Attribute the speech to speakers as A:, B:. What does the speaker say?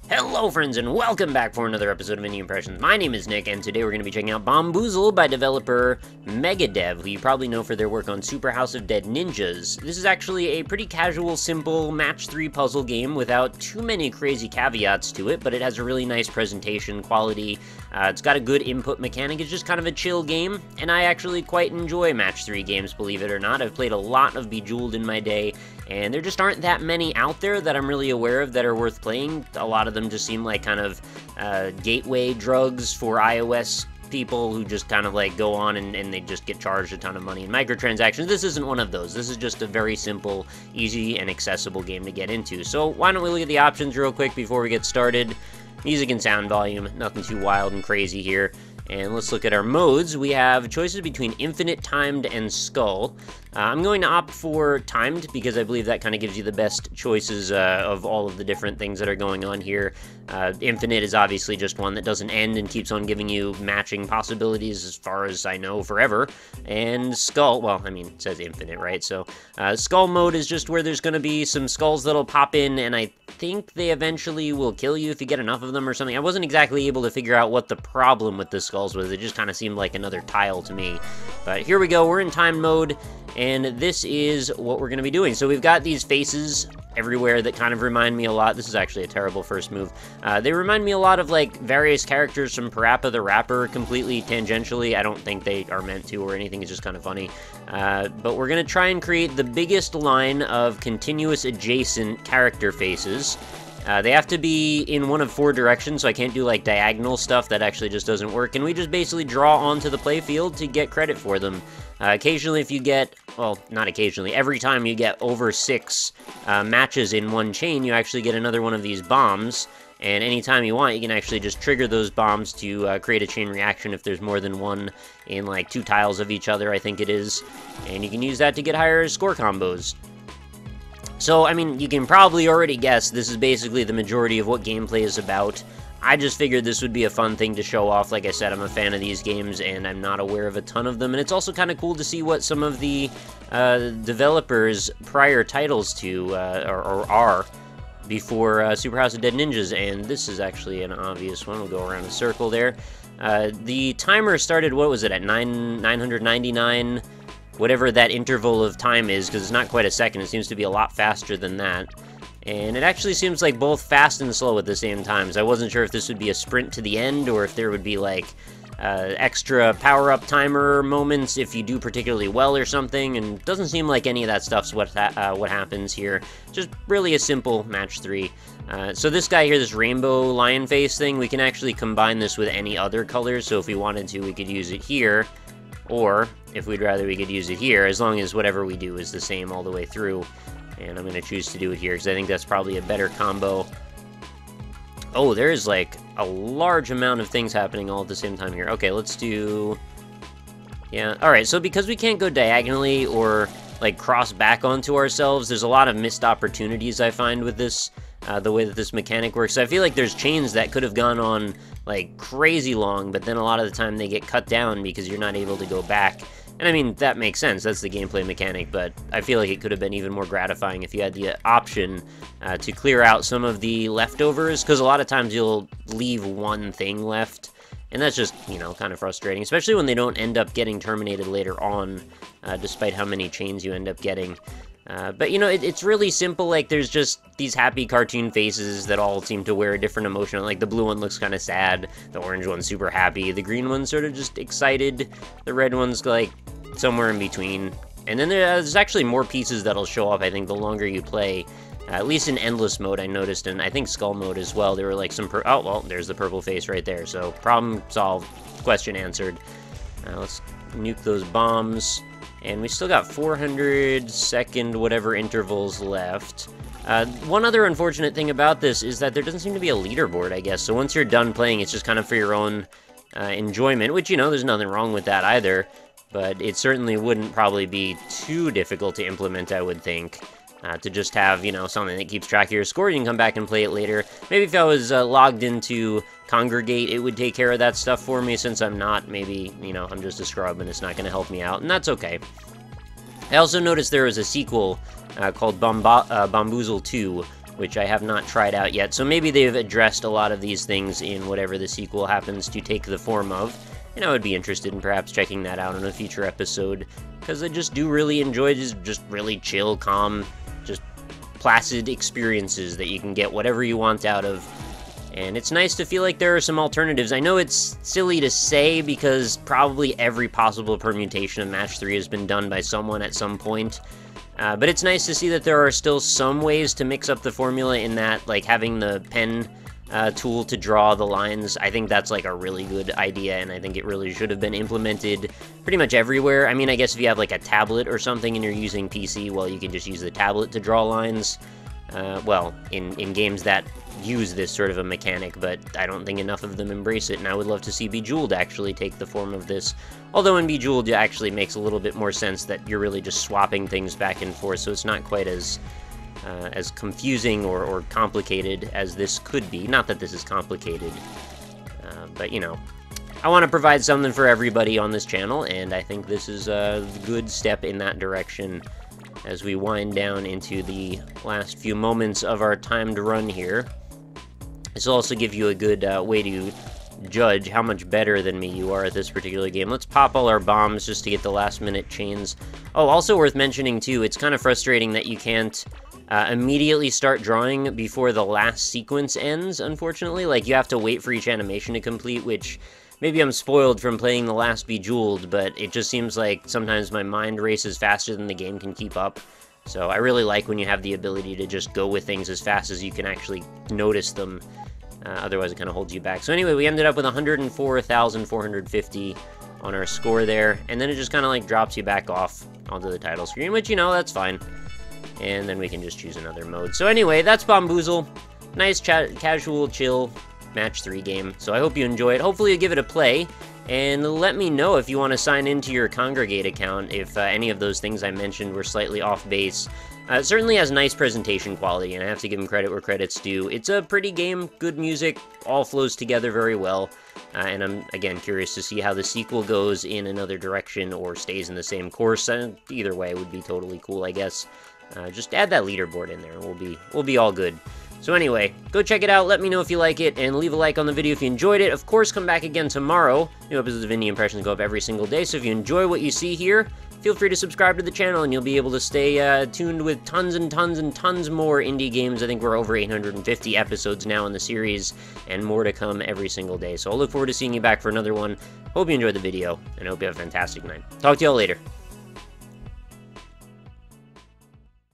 A: Hello friends and welcome back for another episode of Indie Impressions. My name is Nick and today we're going to be checking out Bomboozle by developer Megadev, who you probably know for their work on Super House of Dead Ninjas. This is actually a pretty casual, simple match 3 puzzle game without too many crazy caveats to it, but it has a really nice presentation quality. It's got a good input mechanic. It's just kind of a chill game, and I actually quite enjoy match 3 games, believe it or not. I've played a lot of Bejeweled in my day, and there just aren't that many out there that I'm really aware of that are worth playing. A lot of them just seem like kind of gateway drugs for iOS people who just kind of like go on and they just get charged a ton of money in microtransactions. This isn't one of those. This is just a very simple, easy, and accessible game to get into. So why don't we look at the options real quick before we get started. Music and sound volume, nothing too wild and crazy here. And let's look at our modes. We have choices between Infinite, Timed, and Skull. I'm going to opt for Timed because I believe that kind of gives you the best choices of all of the different things that are going on here. Infinite is obviously just one that doesn't end and keeps on giving you matching possibilities as far as I know forever. And Skull, well, I mean, it says Infinite, right? So Skull mode is just where there's going to be some skulls that'll pop in, and I think they eventually will kill you if you get enough of them or something. I wasn't exactly able to figure out what the problem with the skulls was. It just kind of seemed like another tile to me. But here we go. We're in time mode, and this is what we're going to be doing. So we've got these faces everywhere that kind of remind me a lot. This is actually a terrible first move. They remind me a lot of like various characters from Parappa the Rapper, completely tangentially. I don't think they are meant to or anything. It's just kind of funny. But we're going to try and create the biggest line of continuous adjacent character faces. They have to be in one of 4 directions, so I can't do like diagonal stuff. That actually just doesn't work. And we just basically draw onto the playfield to get credit for them. Occasionally if you get, well, not occasionally, every time you get over 6 matches in one chain, you actually get another one of these bombs. And anytime you want, you can actually just trigger those bombs to create a chain reaction if there's more than one in like 2 tiles of each other, I think it is. And you can use that to get higher score combos. So, I mean, you can probably already guess this is basically the majority of what gameplay is about. I just figured this would be a fun thing to show off. Like I said, I'm a fan of these games, and I'm not aware of a ton of them. And it's also kind of cool to see what some of the developers' prior titles to, or are, before Super House of Dead Ninjas. And this is actually an obvious one. We'll go around a circle there. The timer started, what was it, at 999? Whatever that interval of time is, because it's not quite a second. It seems to be a lot faster than that. And it actually seems like both fast and slow at the same time. So I wasn't sure if this would be a sprint to the end, or if there would be like extra power-up timer moments if you do particularly well or something. And it doesn't seem like any of that stuff's what happens here. Just really a simple match 3. So this guy here, this rainbow lion face thing, we can actually combine this with any other colors. So if we wanted to, we could use it here. Or, if we'd rather, we could use it here, as long as whatever we do is the same all the way through. And I'm going to choose to do it here, because I think that's probably a better combo. Oh, there's, like, a large amount of things happening all at the same time here. Okay, let's do... Yeah, alright, so because we can't go diagonally or, like, cross back onto ourselves, there's a lot of missed opportunities, I find, with this, the way that this mechanic works. So I feel like there's chains that could have gone on like crazy long, but then a lot of the time they get cut down because you're not able to go back. And I mean, that makes sense, that's the gameplay mechanic, but I feel like it could have been even more gratifying if you had the option to clear out some of the leftovers, because a lot of times you'll leave one thing left, and that's just, you know, kind of frustrating, especially when they don't end up getting terminated later on, despite how many chains you end up getting. But, you know, it's really simple. Like, there's just these happy cartoon faces that all seem to wear a different emotion. Like, the blue one looks kind of sad, the orange one's super happy, the green one's sort of just excited, the red one's, like, somewhere in between. And then there's actually more pieces that'll show up, I think, the longer you play. At least in Endless mode, I noticed, and I think Skull mode as well. There were, like, some... oh, well, there's the purple face right there. So, problem solved, question answered. Let's nuke those bombs. And we still got 400-second whatever intervals left. One other unfortunate thing about this is that there doesn't seem to be a leaderboard, I guess. So once you're done playing, it's just kind of for your own enjoyment, which, you know, there's nothing wrong with that either. But it certainly wouldn't probably be too difficult to implement, I would think. To just have, you know, something that keeps track of your score. You can come back and play it later. Maybe if I was logged into Congregate, it would take care of that stuff for me. Since I'm not, maybe, you know, I'm just a scrub and it's not going to help me out, and that's okay. I also noticed there was a sequel called Bomboozle 2, which I have not tried out yet. So maybe they've addressed a lot of these things in whatever the sequel happens to take the form of. And I would be interested in perhaps checking that out in a future episode, because I just do really enjoy just really chill, calm, just placid experiences that you can get whatever you want out of. And it's nice to feel like there are some alternatives. I know it's silly to say because probably every possible permutation of Match 3 has been done by someone at some point. But it's nice to see that there are still some ways to mix up the formula in that, like having the pen tool to draw the lines. I think that's like a really good idea, and I think it really should have been implemented pretty much everywhere. I mean, I guess if you have like a tablet or something and you're using PC, well, you can just use the tablet to draw lines. Well, in games that use this sort of a mechanic, but I don't think enough of them embrace it, and I would love to see Bejeweled actually take the form of this. Although in Bejeweled it actually makes a little bit more sense that you're really just swapping things back and forth, so it's not quite as confusing or complicated as this could be. Not that this is complicated, but you know, I want to provide something for everybody on this channel, and I think this is a good step in that direction as we wind down into the last few moments of our timed run here. This will also give you a good way to judge how much better than me you are at this particular game. Let's pop all our bombs just to get the last minute chains. Oh, also worth mentioning too, it's kind of frustrating that you can't immediately start drawing before the last sequence ends, unfortunately. Like, you have to wait for each animation to complete, which maybe I'm spoiled from playing the last Bejeweled, but it just seems like sometimes my mind races faster than the game can keep up. So I really like when you have the ability to just go with things as fast as you can actually notice them. Otherwise, it kind of holds you back. So anyway, we ended up with 104,450 on our score there, and then it just kind of like drops you back off onto the title screen, which, you know, that's fine. And then we can just choose another mode. So anyway, that's Bomboozle. Nice, casual, chill Match 3 game. So I hope you enjoy it. Hopefully you give it a play, and let me know if you want to sign into your Congregate account if any of those things I mentioned were slightly off base. It certainly has nice presentation quality, and I have to give them credit where credit's due. It's a pretty game, good music, all flows together very well, and I'm, again, curious to see how the sequel goes in another direction or stays in the same course. Either way would be totally cool, I guess. Just add that leaderboard in there, and we'll be all good. So anyway, go check it out, let me know if you like it, and leave a like on the video if you enjoyed it. Of course, come back again tomorrow. New episodes of Indie Impressions go up every single day, so if you enjoy what you see here, feel free to subscribe to the channel, and you'll be able to stay tuned with tons and tons and tons more indie games. I think we're over 850 episodes now in the series, and more to come every single day. So I'll look forward to seeing you back for another one. Hope you enjoyed the video, and I hope you have a fantastic night. Talk to y'all later.